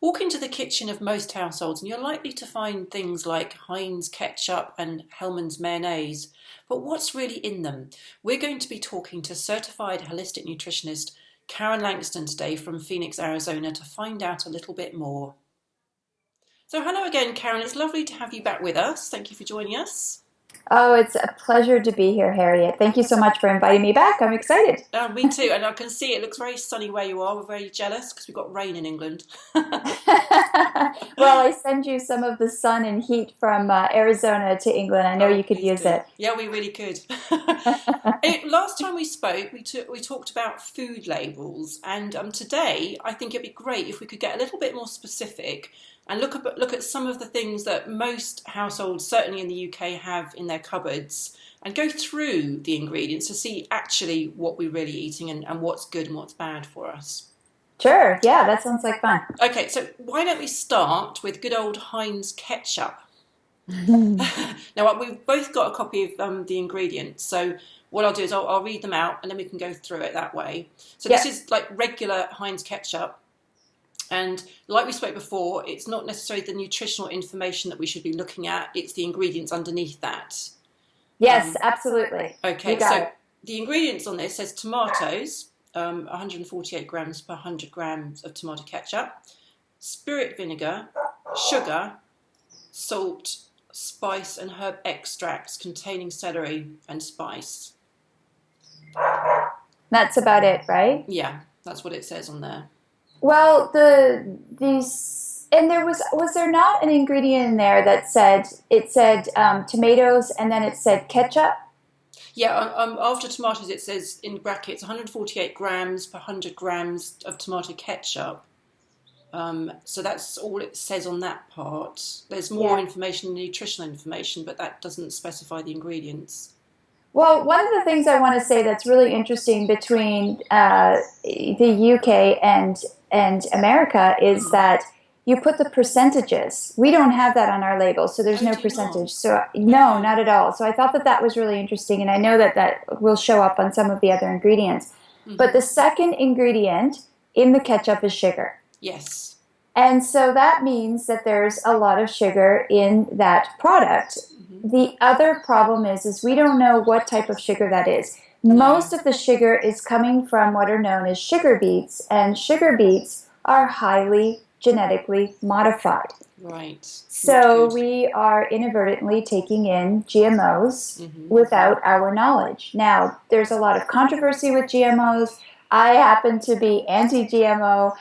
Walk into the kitchen of most households and you're likely to find things like Heinz Ketchup and Hellmann's Mayonnaise. But what's really in them? We're going to be talking to certified holistic nutritionist Karen Langston today from Phoenix, Arizona to find out a little bit more. So hello again, Karen. It's lovely to have you back with us. Thank you for joining us. Oh, it's a pleasure to be here, Harriet. Thank you so much for inviting me back. I'm excited. Me too, and I can see it looks very sunny where you are. We're very jealous because we've got rain in England. Well, I send you some of the sun and heat from Arizona to England. I know Oh, you could please use do. it. Yeah, we really could. Last time we spoke, we talked about food labels, and today I think it'd be great if we could get a little bit more specific and look at some of the things that most households, certainly in the UK, have in their cupboards, and go through the ingredients to see actually what we're really eating and what's good and what's bad for us. Sure. Yeah, that sounds like fun. Okay, so why don't we start with good old Heinz ketchup? Now, we've both got a copy of the ingredients, so what I'll do is I'll read them out and then we can go through it that way. So Yeah. this is like regular Heinz ketchup, and like we spoke before, it's not necessarily the nutritional information that we should be looking at, it's the ingredients underneath that. Yes, absolutely. You Okay, got so it. the ingredients on this says tomatoes, 148 grams per 100 grams of tomato ketchup, spirit vinegar, sugar, salt, spice and herb extracts containing celery and spice. That's about it, right? Yeah, that's what it says on there. Well, these and was there not an ingredient in there that said tomatoes and then it said ketchup? Yeah, after tomatoes it says in brackets 148 grams per 100 grams of tomato ketchup. So that's all it says on that part. There's more Yeah. information, nutritional information, but that doesn't specify the ingredients. Well, one of the things I want to say that's really interesting between the UK and America is Mm. that you put the percentages. We don't have that on our label, so there's Oh, no do you not? percentage. So no, Okay. not at all. So I thought that that was really interesting, and I know that that will show up on some of the other ingredients. But Hmm. the second ingredient in the ketchup is sugar. Yes. And so that means that there's a lot of sugar in that product. Hmm. The other problem is we don't know what type of sugar that is. No. Most of the sugar is coming from what are known as sugar beets, and sugar beets are highly genetically modified. Right. Not So good. we are inadvertently taking in GMOs Hmm. without our knowledge. Now, there's a lot of controversy with GMOs. I happen to be anti-GMO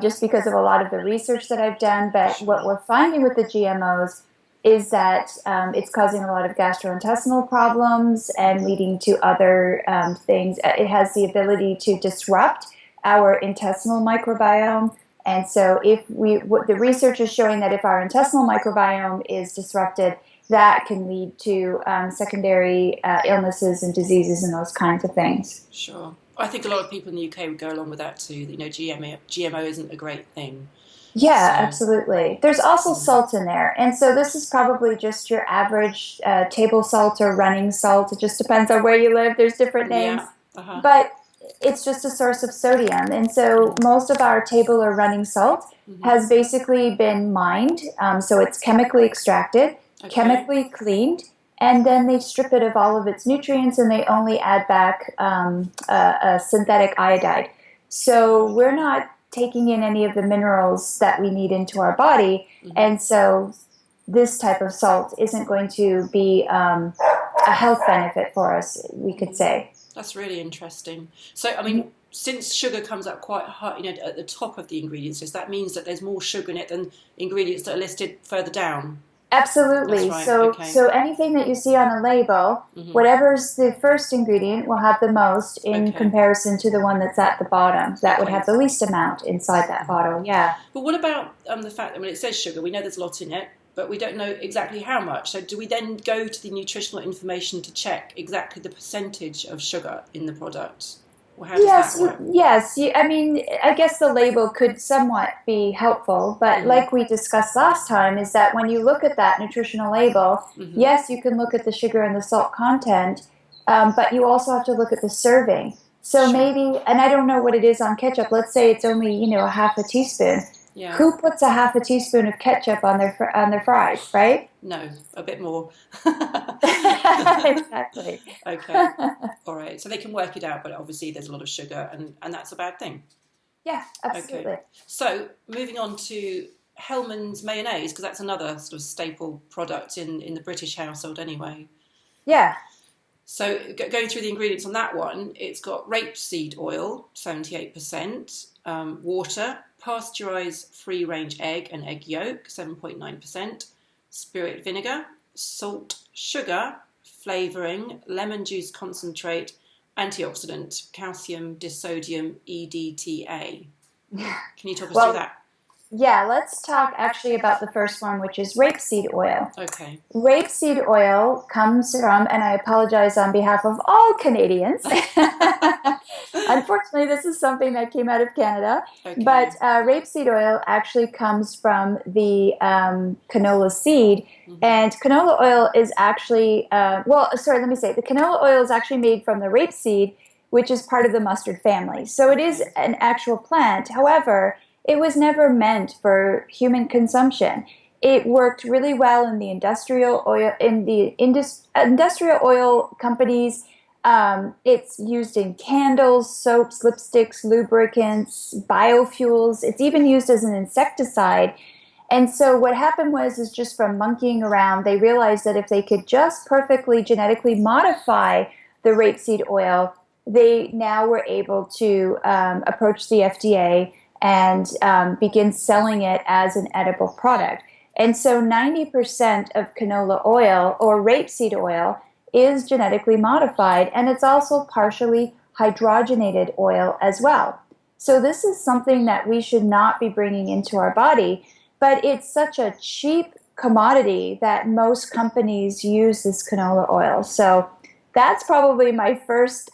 just because of a lot of the research that I've done. But what Sure. we're finding with the GMOs is that it's causing a lot of gastrointestinal problems and leading to other things. It has the ability to disrupt our intestinal microbiome. And so, the research is showing that if our intestinal microbiome is disrupted, that can lead to secondary illnesses and diseases and those kinds of things. Sure. I think a lot of people in the UK would go along with that too. You know, GMO isn't a great thing. Yeah, So, absolutely. There's also mm, salt in there. And so this is probably just your average table salt or running salt. It just depends on where you live. There's different names. yeah. Uh-huh. But it's just a source of sodium. And so Hmm. most of our table or running salt Hmm. has basically been mined. So it's chemically extracted, Okay. chemically cleaned, and then they strip it of all of its nutrients and they only add back a synthetic iodide. So Oh, we're okay. not taking in any of the minerals that we need into our body. Hmm. And so this type of salt isn't going to be a health benefit for us, we could Hmm. say. That's really interesting. So, I mean, since sugar comes up quite high, you know, at the top of the ingredients list, that means that there's more sugar in it than ingredients that are listed further down. That's Absolutely. right. So, Okay. so anything that you see on a label, Hmm. whatever's the first ingredient will have the most in Okay. comparison to the one that's at the bottom. That would Okay. have the least amount inside that Hmm. bottle. Yeah. But what about the fact that when it says sugar, we know there's a lot in it, but we don't know exactly how much. So do we then go to the nutritional information to check exactly the percentage of sugar in the product? Or how does that Yes, work? yes. I mean, I guess the label could somewhat be helpful, but Hmm. like we discussed last time, is that when you look at that nutritional label, Hmm. yes, you can look at the sugar and the salt content, but you also have to look at the serving. So Sure. maybe, and I don't know what it is on ketchup. Let's say it's only a half a teaspoon. Yeah. Who puts a half a teaspoon of ketchup on their fries, right? No, a bit more. Exactly. Okay. All right. So they can work it out, but obviously there's a lot of sugar, and that's a bad thing. Yeah, Okay. absolutely. So moving on to Hellmann's mayonnaise, because that's another sort of staple product in the British household anyway. Yeah. So going through the ingredients on that one, it's got rapeseed oil, 78%, water, pasteurized free-range egg and egg yolk, 7.9%, spirit vinegar, salt, sugar, flavoring, lemon juice concentrate, antioxidant, calcium disodium EDTA. Can you talk us through Well, that? yeah, let's talk actually about the first one, which is rapeseed oil. Okay. Rapeseed oil comes from, and I apologize on behalf of all Canadians. Unfortunately, this is something that came out of Canada, but Okay. rapeseed oil actually comes from the canola seed. Mm-hmm. And canola oil is actually, let me say, the canola oil is actually made from the rapeseed, which is part of the mustard family. So it is Okay. an actual plant. However, it was never meant for human consumption. It worked really well in the industrial oil companies. It's used in candles, soaps, lipsticks, lubricants, biofuels. It's even used as an insecticide. And so what happened is just from monkeying around, they realized that if they could just perfectly genetically modify the rapeseed oil, they now were able to approach the FDA and begin selling it as an edible product. And so 90% of canola oil or rapeseed oil is genetically modified, and it's also partially hydrogenated oil as well. So this is something that we should not be bringing into our body, but it's such a cheap commodity that most companies use this canola oil. So that's probably my first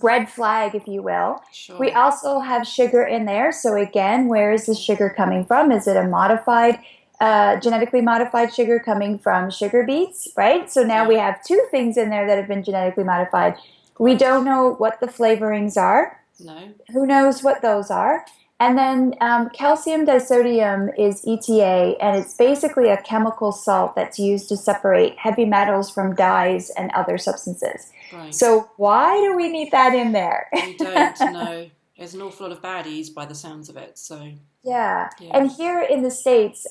red flag, if you will. We Sure. also have sugar in there. So again, where is the sugar coming from? Is it a genetically modified sugar coming from sugar beets, right? So now Yeah. we have two things in there that have been genetically modified. We Right. don't know what the flavorings are. No. Who knows what those are? And then calcium disodium is ETA, and it's basically a chemical salt that's used to separate heavy metals from dyes and other substances. Right. So why do we need that in there? We don't know. There's an awful lot of baddies by the sounds of it. So, Yeah. yeah. And here in the States,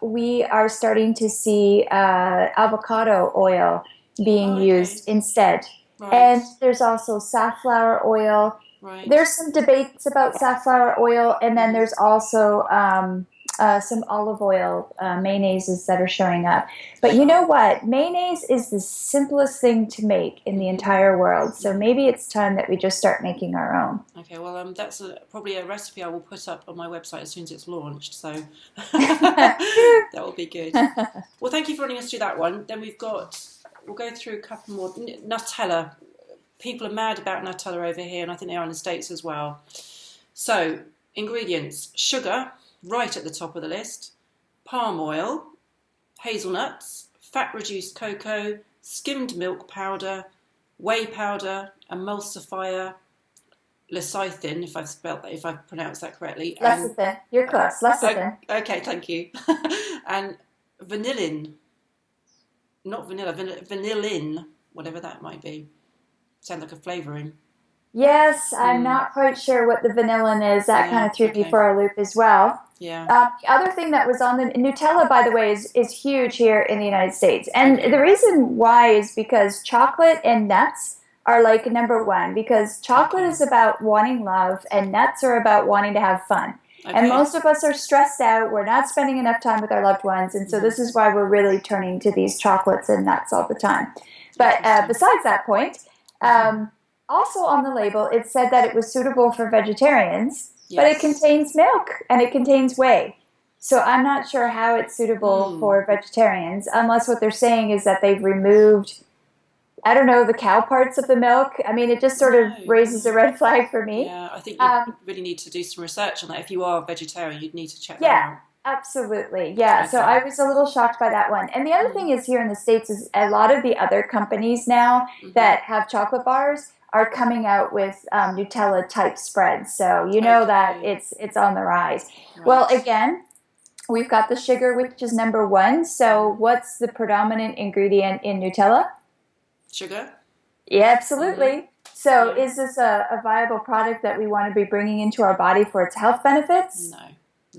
we are starting to see avocado oil being Oh, okay. used instead. Right. And there's also safflower oil. Right. There's some debates about safflower oil, and then Mm-hmm. there's also some olive oil mayonnaises that are showing up. But you know Sure. what? Mayonnaise is the simplest thing to make in the Mm-hmm. entire world. So Mm-hmm. maybe it's time that we just start making our own. Okay, well, that's probably a recipe I will put up on my website as soon as it's launched. So that will be good. Well, thank you for running us through that one. Then we'll go through a couple more. Nutella. People are mad about Nutella over here, and I think they are in the States as well. So, ingredients: sugar, right at the top of the list, palm oil, hazelnuts, fat-reduced cocoa, skimmed milk powder, whey powder, emulsifier, lecithin, if I've pronounced that correctly, and Lecithin. You're close. Lecithin. okay, thank you, and vanillin, not vanilla, vanillin, whatever that might be. Sounds like a flavouring. Yes, I'm Mm, not quite sure what the vanillin is. That kind yeah, of threw me okay, for a loop as well. yeah, The other thing that was on the Nutella, by the way, is huge here in the United States. And okay, the reason why is because chocolate and nuts are like number one, because chocolate okay, is about wanting love and nuts are about wanting to have fun. And okay. most of us are stressed out. We're not spending enough time with our loved ones. And so Mm-hmm. this is why we're really turning to these chocolates and nuts all the time. But Interesting. besides that point, Mm-hmm. also on the label, it said that it was suitable for vegetarians, but it Yes. contains milk and it contains whey. So I'm not sure how it's suitable Mm. for vegetarians, unless what they're saying is that they've removed, I don't know, the cow parts of the milk. I mean, it just sort of No. raises a red flag for me. Yeah, I think you Um, really need to do some research on that. If you are a vegetarian, you'd need to check that yeah, out. absolutely. Yeah, so Okay. I was a little shocked by that one. And the other Mm. thing is here in the States is a lot of the other companies now Mm-hmm. that have chocolate bars are coming out with Nutella type spreads. So you know that Okay. it's on the rise. Well, Right. again, we've got the sugar, which is number one. So what's the predominant ingredient in Nutella? Sugar? Yeah, Mm-hmm. absolutely. So Yeah. is this a viable product that we want to be bringing into our body for its health benefits? No.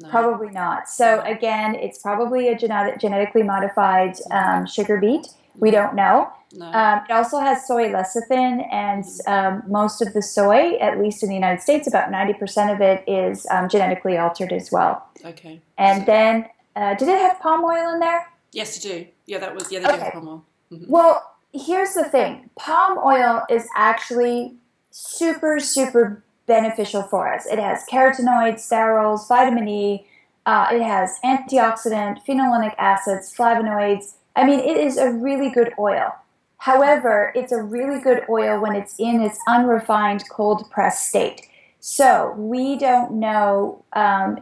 No. Probably not. So No. again, it's probably a genetically modified Mm-hmm. sugar beet. We Mm-hmm. don't know. No. It also has soy lecithin, and Mm-hmm. most of the soy, at least in the United States, about 90% of it is genetically altered as well. Okay. And So then, did it have palm oil in there? yes, you do. Yeah, that was. Yeah, they do have Okay. palm oil. Mm-hmm. Well, here's the thing. Palm oil is actually super, super beneficial for us. It has carotenoids, sterols, vitamin E. It has antioxidant, phenolinic acids, flavonoids. I mean, it is a really good oil. However, it's a really good oil when it's in its unrefined cold pressed state. So we don't know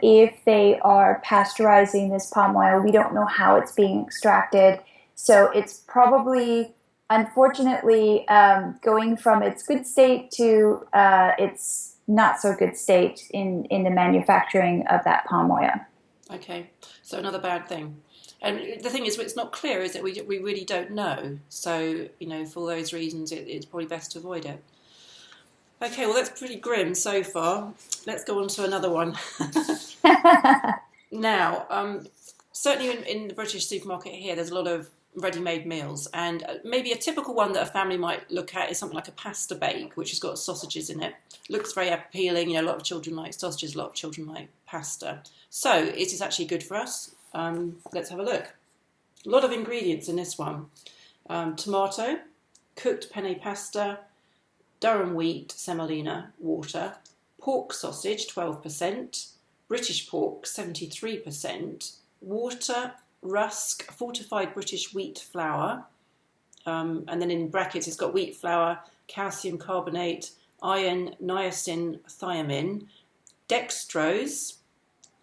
if they are pasteurizing this palm oil. We don't know how it's being extracted. So it's probably, unfortunately, going from its good state to its not so good state in the manufacturing of that palm oil. Okay. So another bad thing. And the thing is, it's not clear, is it? We really don't know. So, for those reasons, it's probably best to avoid it. Okay, well, that's pretty grim so far. Let's go on to another one. Now, certainly in the British supermarket here, there's a lot of ready-made meals, and maybe a typical one that a family might look at is something like a pasta bake, which has got sausages in it. Looks very appealing. A lot of children like sausages, a lot of children like pasta. So it is actually good for us. Let's have a look. A lot of ingredients in this one. Tomato, cooked penne pasta, durum wheat, semolina, water, pork sausage, 12%, British pork, 73%, water, rusk, fortified British wheat flour, and then in brackets it's got wheat flour, calcium carbonate, iron, niacin, thiamine, dextrose,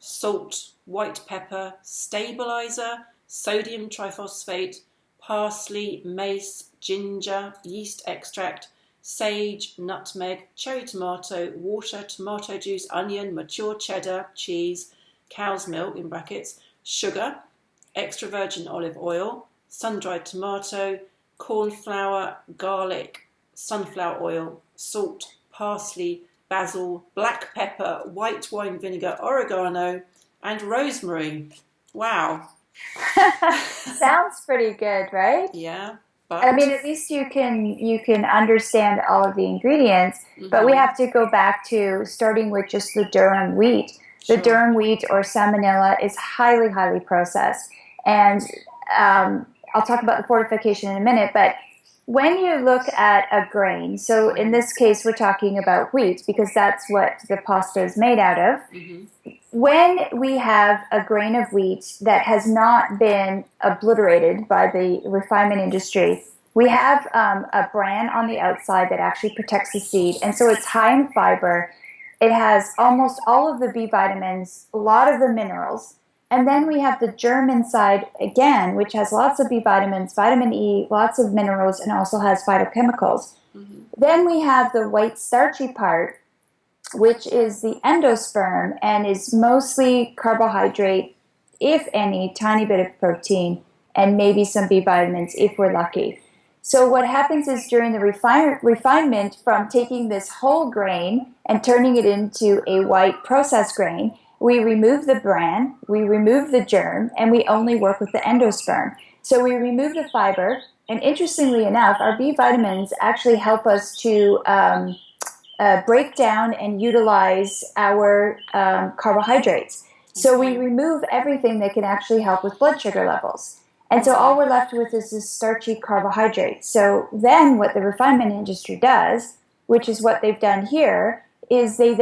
salt, white pepper, stabilizer, sodium triphosphate, parsley, mace, ginger, yeast extract, sage, nutmeg, cherry tomato, water, tomato juice, onion, mature cheddar, cheese, cow's milk in brackets, sugar, extra virgin olive oil, sun-dried tomato, corn flour, garlic, sunflower oil, salt, parsley, basil, black pepper, white wine vinegar, oregano, and rosemary. Wow. Sounds pretty good, right? Yeah, I but mean, at least you can understand all of the ingredients, but we mm-hmm, have to go back to starting with just the durum wheat. The sure. durum wheat or salmonella is highly, highly processed, and I'll talk about the fortification in a minute. But when you look at a grain, so in this case, we're talking about wheat because that's what the pasta is made out of. Mm-hmm. When we have a grain of wheat that has not been obliterated by the refinement industry, we have a bran on the outside that actually protects the seed. And so it's high in fiber. It has almost all of the B vitamins, a lot of the minerals. And then we have the germ inside again, which has lots of B vitamins, vitamin E, lots of minerals, and also has phytochemicals. Mm-hmm. Then we have the white starchy part, which is the endosperm and is mostly carbohydrate, if any, tiny bit of protein, and maybe some B vitamins if we're lucky. So what happens is during the refinement from taking this whole grain and turning it into a white processed grain, we remove the bran, we remove the germ, and we only work with the endosperm. So we remove the fiber, and interestingly enough, our B vitamins actually help us to break down and utilize our carbohydrates. So we Okay. remove everything that can actually help with blood sugar levels. And so all Right. we're left with is this starchy carbohydrate. So then what the refinement industry does, which is what they've done here, is they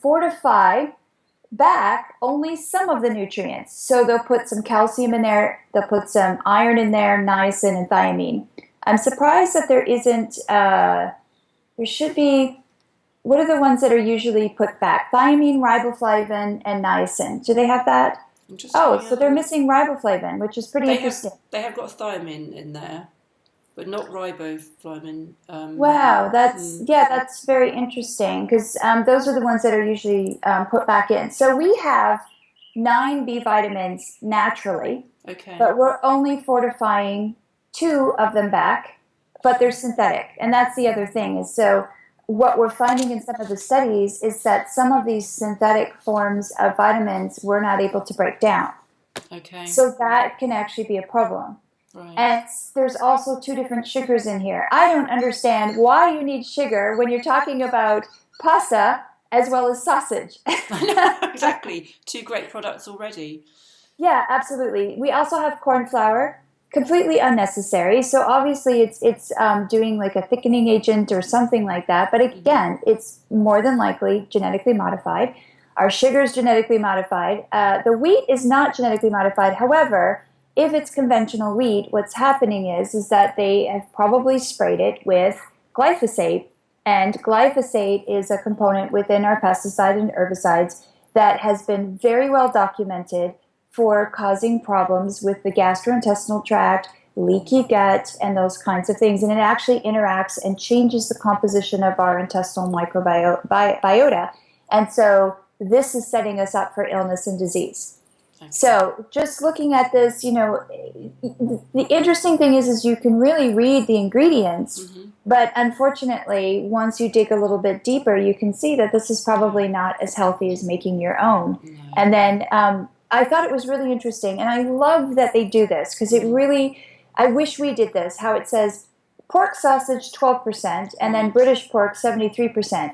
fortify back only some of the nutrients. So they'll put some calcium in there, they'll put some iron in there, niacin and thiamine. I'm surprised that there isn't, there should be, what are the ones that are usually put back? Thiamine, riboflavin, and niacin. Do they have that? I'm just Oh, having a so they're look. missing riboflavin, which is pretty They have interesting. they have got thiamine in there. but not riboflavin. Wow, Mm, that's very interesting because those are the ones that are usually put back in. So we have 9 B vitamins naturally, okay. but we're only fortifying 2 of them back, but they're synthetic. And that's the other thing is so what we're finding in some of the studies is that some of these synthetic forms of vitamins we're not able to break down. Okay. So that can actually be a problem. Right. And there's also 2 different sugars in here. I don't understand why you need sugar when you're talking about pasta as well as sausage. I know, exactly. Two great products already. Yeah, absolutely. We also have corn flour, completely unnecessary. So obviously, it's doing like a thickening agent or something like that. But Hmm. again, it's more than likely genetically modified. Our sugar is genetically modified. The wheat is not genetically modified. However, if it's conventional wheat, what's happening is that they have probably sprayed it with glyphosate, and glyphosate is a component within our pesticides and herbicides that has been very well documented for causing problems with the gastrointestinal tract, leaky gut, and those kinds of things. And it actually interacts and changes the composition of our intestinal microbiota. And so this is setting us up for illness and disease. Okay. So just looking at this, the interesting thing is you can really read the ingredients, Hmm. but unfortunately, once you dig a little bit deeper, you can see that this is Yeah. probably not as healthy as making your own. No. And then I thought it was really interesting, and I love that they do this because it Mm. really, I wish we did this, how it says pork sausage 12% and then Right. British pork 73%.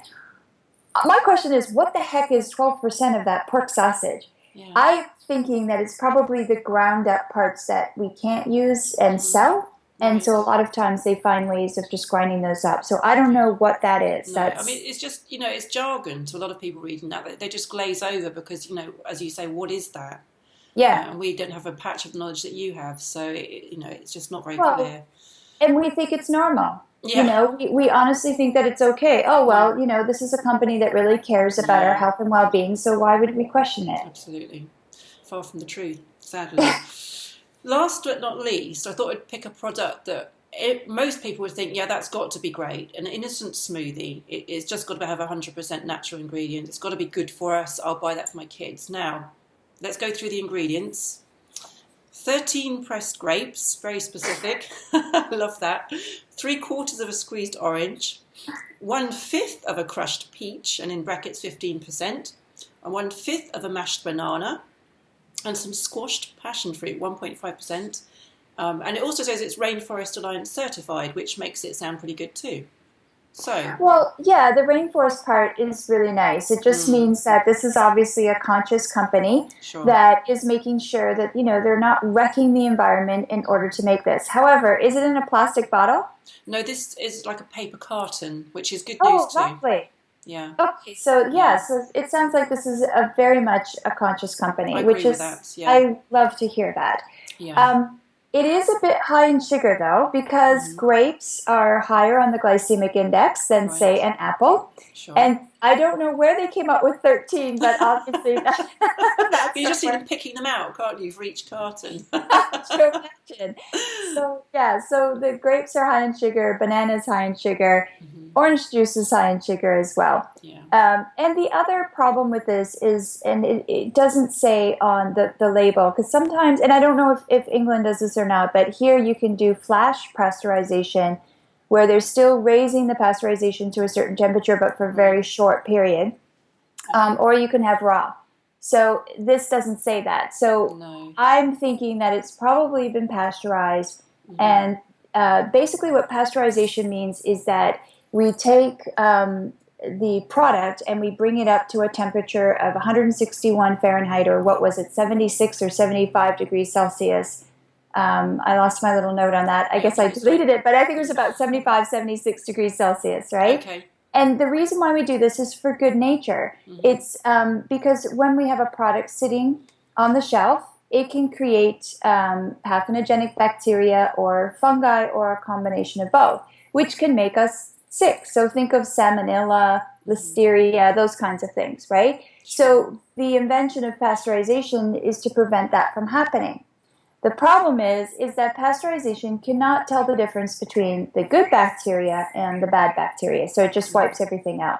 My question is, what the heck is 12% of that pork sausage? Yeah. I'm thinking that it's probably the ground up parts that we can't use and Hmm. sell. And Right. so a lot of times they find ways of just grinding those up. So I don't Yeah. know what that is. No, I mean That's, it's just it's jargon to a lot of people reading that. They just glaze over because as you say, what is that? yeah. And we don't have a patch of knowledge that you have, so it's just not very Well, clear. and we think it's normal. Yeah. We honestly think that it's okay. Oh, Mm. well, this is a company that really cares about our No, health and well being. So why would we question it? absolutely. Far from the truth, sadly. Last but not least, I thought I'd pick a product that most people would think, yeah, that's got to be great. An innocent smoothie. It's just got to have 100% natural ingredients. It's got to be good for us. I'll buy that for my kids. Now, let's go through the ingredients. 13 pressed grapes, very specific. Love that. 3/4 of a squeezed orange. 1/5 of a crushed peach, and in brackets 15%. And 1/5 of a mashed banana. And some squashed passion fruit, 1.5%. And it also says it's Rainforest Alliance certified, which makes it sound pretty good too. So, Well, yeah, the rainforest part is really nice. It just mm, means that this is obviously a conscious company sure. that is making sure that, they're not wrecking the environment in order to make this. However, is it in a plastic bottle? No, this is like a paper carton, which is good news Oh, too. lovely. Yeah, Okay, so yeah. yeah, so it sounds like this is a very much a conscious I company, which agree with is, that. Yeah, I love to hear that. yeah. Um, it is a bit high in sugar though, because Hmm. grapes are higher on the glycemic index than, say, Right, an apple. sure. And I don't know where they came up with 13, but obviously But that's you just see somewhere. them picking them out, can't you, for each carton? True imagine. So yeah, so the grapes are high in sugar, bananas high in sugar, Hmm. orange juice is high in sugar as well. Yeah. And the other problem with this is, and it doesn't say on the label, because sometimes, and I don't know if England does this or not, but here you can do flash pasteurization, where they're still raising the pasteurization to a certain temperature, but for a Right. very short period, Okay. or you can have raw. So this doesn't say that. So No. I'm thinking that it's probably been pasteurized. Hmm. And basically, what pasteurization means is that we take the product and we bring it up to a temperature of 161 Fahrenheit, or what was it, 76 or 75 degrees Celsius. I lost my little note on that. I guess I Okay, so deleted it, but I think it was about 75, 76 degrees Celsius, right? okay. And the reason why we do this is for good nature. Hmm. It's because when we have a product sitting on the shelf, it can create pathogenic bacteria or fungi or a combination of both, which can make us sick. So think of salmonella, Hmm. listeria, those kinds of things, right? Sure. So the invention of pasteurization is to prevent that from happening. The problem is that pasteurization cannot tell the difference between the good bacteria and the bad bacteria, so it just wipes everything out.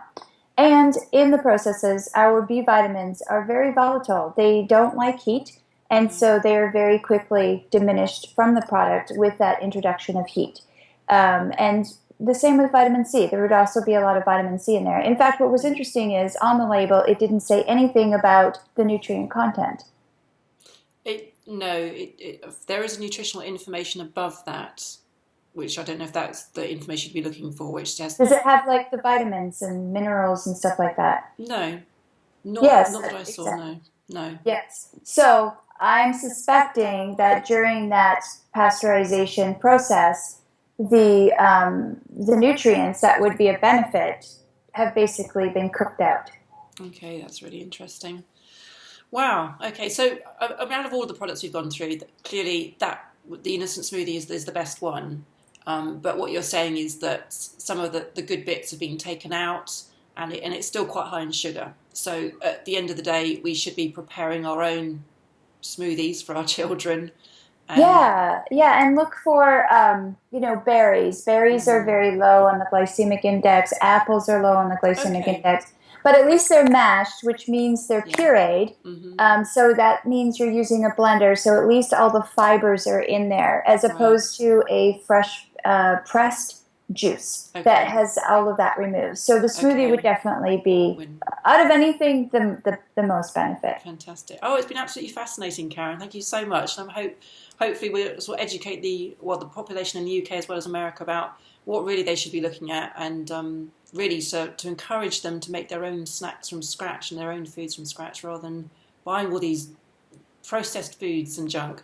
And in the processes, our B vitamins are very volatile. They don't like heat, and so they are very quickly diminished from the product with that introduction of heat. And the same with vitamin C. There would also be a lot of vitamin C in there. In fact, what was interesting is on the label, it didn't say anything about the nutrient content. There is nutritional information above that, which I don't know if that's the information you'd be looking for, which says... Does it have like the vitamins and minerals and stuff like that? No, Yes, not that I saw, exactly. no. Yes. So I'm suspecting that during that pasteurization process, the nutrients that would be a benefit have basically been cooked out. Okay, that's really interesting. Wow. Okay, so out of all the products we've gone through, clearly the Innocent Smoothie is the best one. But what you're saying is that some of the good bits have been taken out, and it's still quite high in sugar. So at the end of the day, we should be preparing our own smoothies for our children. And look for berries. Berries are very low on the glycemic index. Apples are low on the glycemic index. But at least they're mashed, which means they're pureed. So that means you're using a blender. So at least all the fibers are in there, as opposed to a fresh pressed juice that has all of that removed. So the smoothie would definitely be, out of anything, the most benefit. Fantastic. Oh, it's been absolutely fascinating, Karen. Thank you so much. And hopefully we'll sort of educate the population in the UK as well as America about what really they should be looking at, and really to encourage them to make their own snacks from scratch and their own foods from scratch, rather than buying all these processed foods and junk.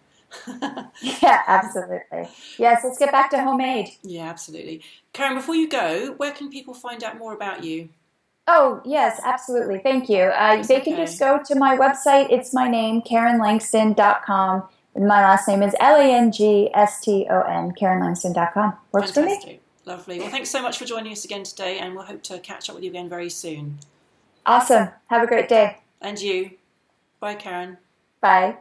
Yeah, absolutely. Yes, let's get back to homemade. Yeah, absolutely. Karen, before you go, where can people find out more about you? Oh, yes, absolutely. Thank you. They can just go to my website. It's my name, KarenLangston.com. And my last name is Langston, KarenLangston.com. Works Fantastic. For me. Lovely. Well, thanks so much for joining us again today, and we'll hope to catch up with you again very soon. Awesome. Have a great day. And you. Bye, Karen. Bye.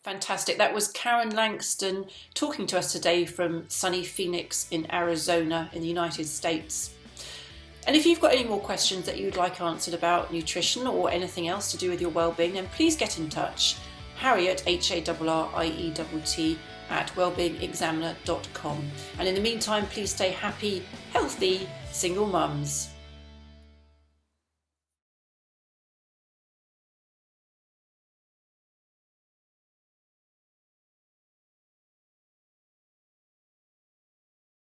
Fantastic. That was Karen Langston talking to us today from sunny Phoenix in Arizona in the United States. And if you've got any more questions that you'd like answered about nutrition or anything else to do with your well-being, then please get in touch. Harriet, HARRIETT, at wellbeingexaminer.com. And in the meantime, please stay happy, healthy, single mums.